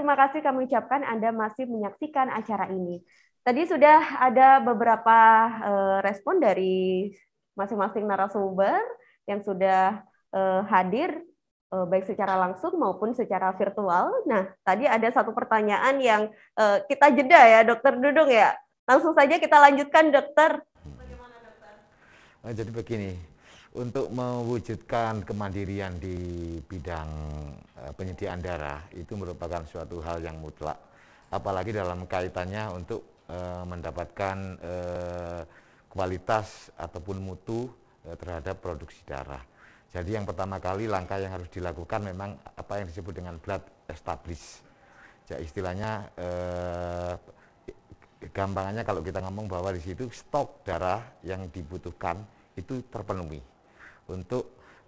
terima kasih kami ucapkan Anda masih menyaksikan acara ini. Tadi sudah ada beberapa respon dari masing-masing narasumber yang sudah hadir baik secara langsung maupun secara virtual. Nah, tadi ada satu pertanyaan yang kita jeda ya, Dokter Dudung ya. Langsung saja kita lanjutkan, Dokter. Bagaimana, Dokter? Jadi begini, untuk mewujudkan kemandirian di bidang penyediaan darah itu merupakan suatu hal yang mutlak, apalagi dalam kaitannya untuk mendapatkan kualitas ataupun mutu terhadap produksi darah. Jadi yang pertama kali langkah yang harus dilakukan memang apa yang disebut dengan blood establish. Jadi istilahnya gampangannya kalau kita ngomong bahwa di situ stok darah yang dibutuhkan itu terpenuhi.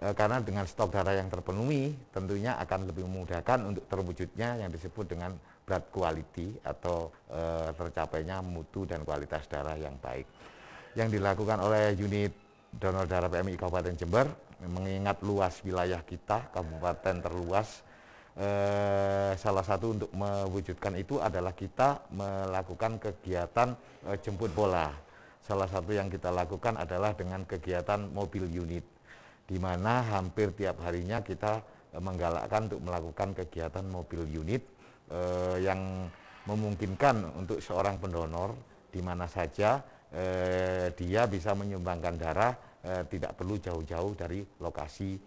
Karena dengan stok darah yang terpenuhi tentunya akan lebih memudahkan untuk terwujudnya yang disebut dengan blood quality atau tercapainya mutu dan kualitas darah yang baik. Yang dilakukan oleh unit donor darah PMI Kabupaten Jember, mengingat luas wilayah kita, kabupaten terluas, salah satu untuk mewujudkan itu adalah kita melakukan kegiatan jemput bola. Salah satu yang kita lakukan adalah dengan kegiatan mobil unit, di mana hampir tiap harinya kita menggalakkan untuk melakukan kegiatan mobil unit yang memungkinkan untuk seorang pendonor di mana saja dia bisa menyumbangkan darah, tidak perlu jauh-jauh dari lokasi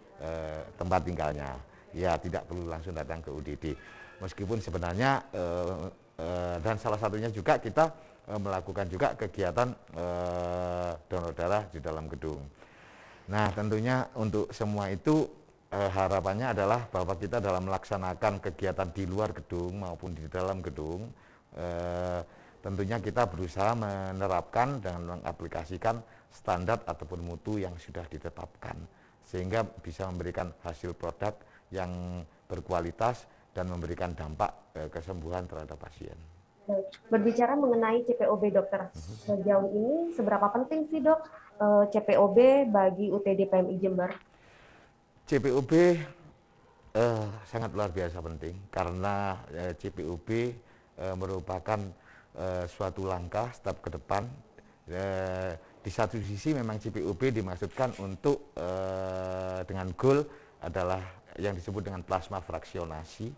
tempat tinggalnya. Ya, tidak perlu langsung datang ke UDD. Meskipun sebenarnya dan salah satunya juga kita melakukan juga kegiatan donor darah di dalam gedung. Nah, tentunya untuk semua itu harapannya adalah bahwa kita dalam melaksanakan kegiatan di luar gedung maupun di dalam gedung, tentunya kita berusaha menerapkan dan mengaplikasikan standar ataupun mutu yang sudah ditetapkan, sehingga bisa memberikan hasil produk yang berkualitas dan memberikan dampak kesembuhan terhadap pasien. Berbicara mengenai CPOB, Dokter, sejauh ini seberapa penting sih, Dok, CPOB bagi UTD PMI Jember? CPOB sangat luar biasa penting karena CPOB merupakan suatu langkah step ke depan. Di satu sisi memang CPOB dimaksudkan untuk dengan goal adalah yang disebut dengan plasma fraksionasi,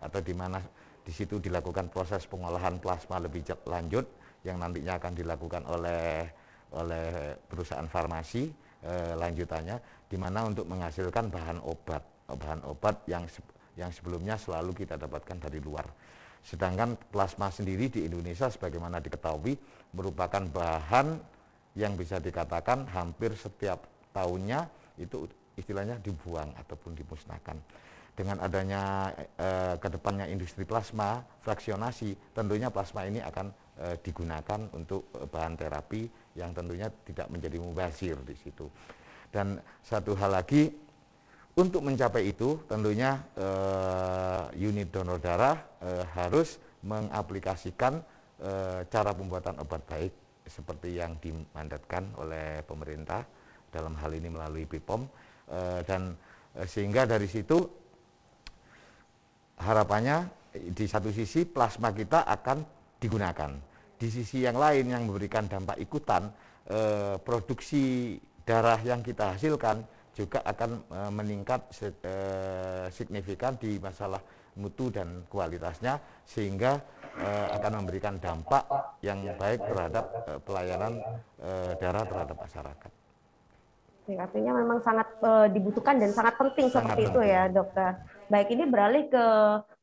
atau di mana di situ dilakukan proses pengolahan plasma lebih lanjut yang nantinya akan dilakukan oleh perusahaan farmasi lanjutannya, di mana untuk menghasilkan bahan obat yang sebelumnya selalu kita dapatkan dari luar. Sedangkan plasma sendiri di Indonesia sebagaimana diketahui merupakan bahan yang bisa dikatakan hampir setiap tahunnya itu istilahnya dibuang ataupun dimusnahkan. Dengan adanya kedepannya industri plasma fraksionasi, tentunya plasma ini akan digunakan untuk bahan terapi yang tentunya tidak menjadi mubazir di situ. Dan satu hal lagi, untuk mencapai itu tentunya unit donor darah harus mengaplikasikan cara pembuatan obat baik seperti yang dimandatkan oleh pemerintah, dalam hal ini melalui BPOM, dan sehingga dari situ harapannya di satu sisi plasma kita akan digunakan, di sisi yang lain yang memberikan dampak ikutan produksi darah yang kita hasilkan juga akan meningkat signifikan di masalah mutu dan kualitasnya, sehingga akan memberikan dampak yang baik terhadap pelayanan darah terhadap masyarakat. Artinya memang sangat dibutuhkan dan sangat penting seperti itu ya, Dokter. Baik, ini beralih ke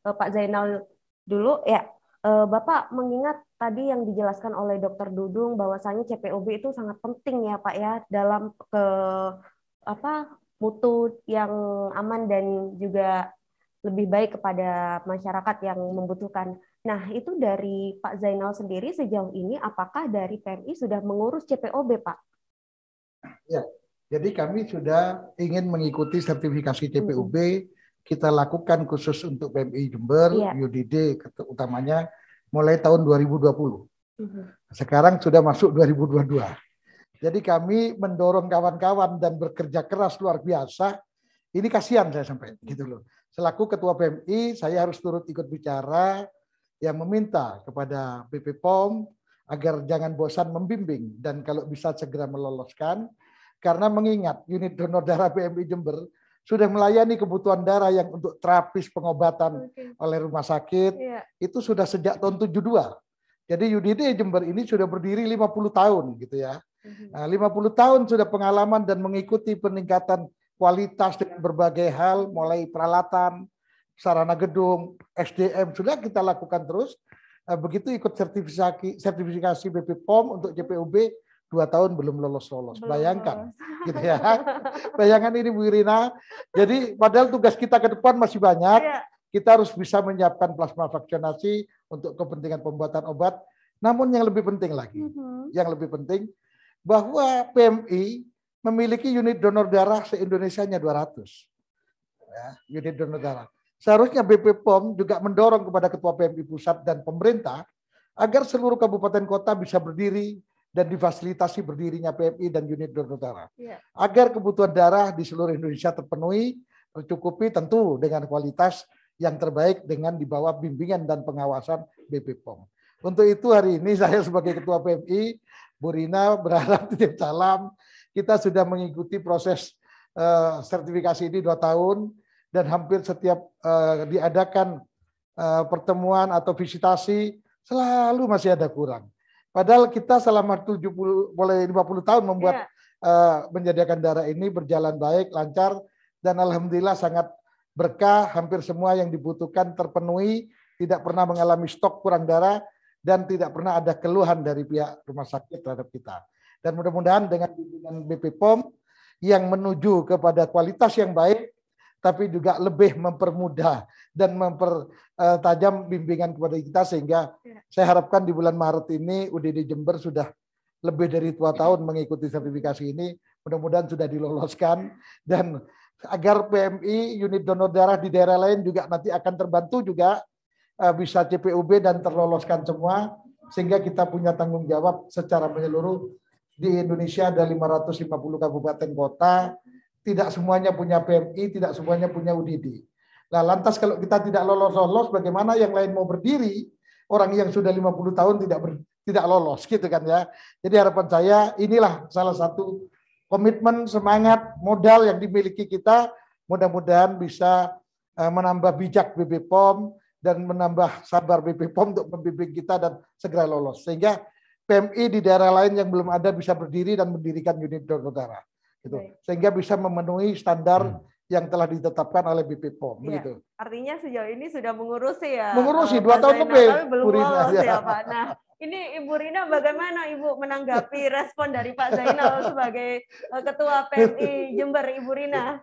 Pak Zainal dulu ya. Bapak mengingat tadi yang dijelaskan oleh Dokter Dudung bahwasanya CPOB itu sangat penting ya, Pak ya, dalam mutu yang aman dan juga lebih baik kepada masyarakat yang membutuhkan. Nah, itu dari Pak Zainal sendiri sejauh ini apakah dari PMI sudah mengurus CPOB, Pak? Ya. Jadi kami sudah ingin mengikuti sertifikasi CPOB, kita lakukan khusus untuk PMI Jember, UDD utamanya mulai tahun 2020. Sekarang sudah masuk 2022. Jadi kami mendorong kawan-kawan dan bekerja keras luar biasa. Ini kasihan saya sampai gitu loh. Selaku Ketua PMI, saya harus turut ikut bicara yang meminta kepada BP POM agar jangan bosan membimbing dan kalau bisa segera meloloskan, karena mengingat unit donor darah PMI Jember sudah melayani kebutuhan darah yang untuk terapis pengobatan oleh rumah sakit, itu sudah sejak tahun 72. Jadi UDD Jember ini sudah berdiri 50 tahun gitu ya. Nah, 50 tahun sudah pengalaman dan mengikuti peningkatan kualitas dengan berbagai hal, mulai peralatan, sarana gedung, SDM, sudah kita lakukan terus. Begitu ikut sertifikasi BP POM untuk JPUB 2 tahun belum lolos-lolos. Bayangkan, gitu ya. Bayangan ini Bu Irina. Jadi padahal tugas kita ke depan masih banyak. Kita harus bisa menyiapkan plasma vaksinasi untuk kepentingan pembuatan obat. Namun yang lebih penting lagi, yang lebih penting bahwa PMI memiliki unit donor darah se-Indonesianya 200. Ya, unit donor darah. Seharusnya BP POM juga mendorong kepada Ketua PMI Pusat dan pemerintah agar seluruh kabupaten kota bisa berdiri dan difasilitasi berdirinya PMI dan unit donor darah. Agar kebutuhan darah di seluruh Indonesia terpenuhi, tercukupi tentu dengan kualitas yang terbaik dengan di bawah bimbingan dan pengawasan BP POM. Untuk itu hari ini saya sebagai Ketua PMI, Bu Rina berharap titip salam. Kita sudah mengikuti proses sertifikasi ini 2 tahun dan hampir setiap diadakan pertemuan atau visitasi selalu masih ada kurang. Padahal kita selama 50 tahun membuat menyediakan darah ini berjalan baik, lancar, dan alhamdulillah sangat berkah, hampir semua yang dibutuhkan terpenuhi, tidak pernah mengalami stok kurang darah, dan tidak pernah ada keluhan dari pihak rumah sakit terhadap kita. Dan mudah-mudahan dengan bimbingan BP POM yang menuju kepada kualitas yang baik, tapi juga lebih mempermudah dan mempertajam bimbingan kepada kita, sehingga saya harapkan di bulan Maret ini UDD Jember sudah lebih dari 2 tahun mengikuti sertifikasi ini, mudah-mudahan sudah diloloskan, dan agar PMI unit donor darah di daerah lain juga nanti akan terbantu juga bisa CPUB dan terloloskan semua, sehingga kita punya tanggung jawab secara menyeluruh. Di Indonesia ada 550 kabupaten kota, tidak semuanya punya PMI, tidak semuanya punya UDD. Nah, lantas kalau kita tidak lolos-lolos, bagaimana yang lain mau berdiri? Orang yang sudah 50 tahun tidak lolos, gitu kan ya. Jadi harapan saya, inilah salah satu komitmen, semangat, modal yang dimiliki kita. Mudah-mudahan bisa menambah bijak BP POM dan menambah sabar BP POM untuk membimbing kita dan segera lolos. Sehingga PMI di daerah lain yang belum ada bisa berdiri dan mendirikan unit donor darah. Gitu. Sehingga bisa memenuhi standar yang telah ditetapkan oleh BP POM. Begitu. Artinya sejauh ini sudah mengurusi ya. Mengurusi 2 tahun lebih. Tapi belum lolos ya Pak. Nah, ini Ibu Rina bagaimana Ibu menanggapi respon dari Pak Zainal sebagai Ketua PMI Jember, Ibu Rina?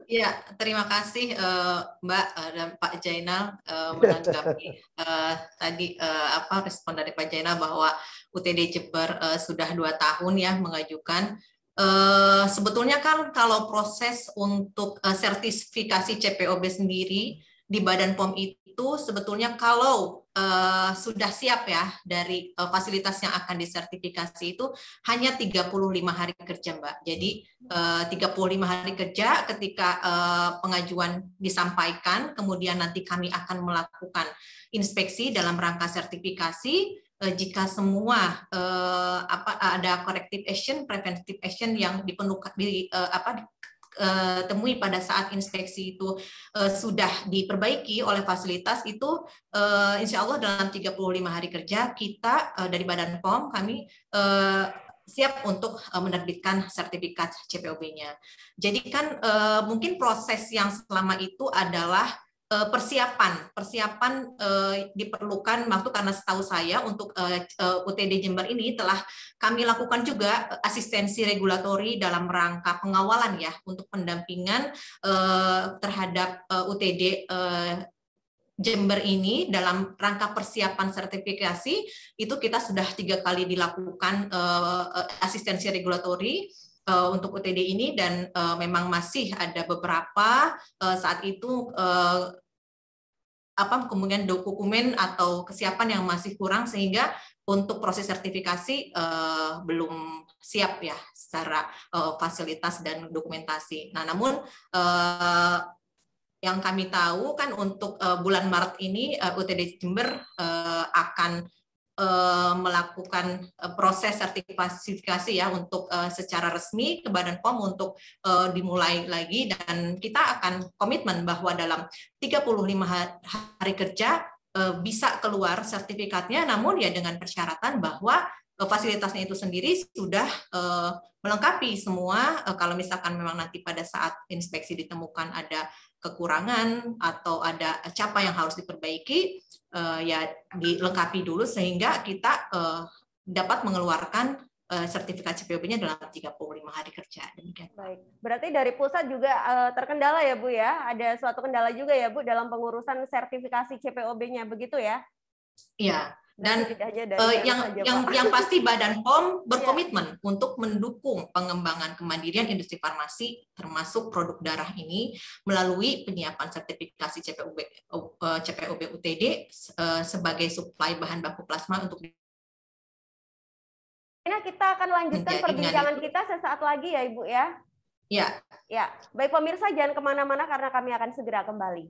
Ya, terima kasih Mbak dan Pak Zainal menanggapi tadi respon dari Pak Zainal bahwa UTD Jember sudah 2 tahun ya mengajukan. Sebetulnya kan kalau proses untuk sertifikasi CPOB sendiri di Badan POM itu sebetulnya kalau sudah siap ya dari fasilitas yang akan disertifikasi itu hanya 35 hari kerja Mbak. Jadi 35 hari kerja ketika pengajuan disampaikan, kemudian nanti kami akan melakukan inspeksi dalam rangka sertifikasi. Jika semua ada corrective action, preventive action yang temui pada saat inspeksi itu sudah diperbaiki oleh fasilitas itu, insya Allah dalam 35 hari kerja kita dari Badan POM kami siap untuk menerbitkan sertifikat CPOB-nya. Jadi kan mungkin proses yang selama itu adalah persiapan diperlukan waktu, karena setahu saya untuk UTD Jember ini telah kami lakukan juga asistensi regulatori dalam rangka pengawalan ya untuk pendampingan terhadap UTD Jember ini dalam rangka persiapan sertifikasi. Itu kita sudah 3 kali dilakukan asistensi regulatori untuk UTD ini, dan memang masih ada beberapa saat itu kemudian dokumen atau kesiapan yang masih kurang, sehingga untuk proses sertifikasi belum siap ya secara fasilitas dan dokumentasi. Nah, namun yang kami tahu kan untuk bulan Maret ini UTD Jember akan melakukan proses sertifikasi ya untuk secara resmi ke Badan POM untuk dimulai lagi, dan kita akan komitmen bahwa dalam 35 hari kerja bisa keluar sertifikatnya, namun ya dengan persyaratan bahwa fasilitasnya itu sendiri sudah melengkapi semua. Kalau misalkan memang nanti pada saat inspeksi ditemukan ada kekurangan atau ada capa yang harus diperbaiki, ya dilengkapi dulu sehingga kita dapat mengeluarkan sertifikat CPOB-nya dalam 35 hari kerja. Demikian. Baik. Berarti dari pusat juga terkendala ya Bu ya? Ada suatu kendala juga ya Bu dalam pengurusan sertifikasi CPOB-nya, begitu ya? Iya. Dan yang pasti Badan POM berkomitmen untuk mendukung pengembangan kemandirian industri farmasi termasuk produk darah ini melalui penyiapan sertifikasi CPOB UTD sebagai suplai bahan baku plasma untuk. Nah, kita akan lanjutkan perbincangan kita sesaat lagi ya Ibu ya. Ya. Ya, baik pemirsa jangan kemana-mana karena kami akan segera kembali.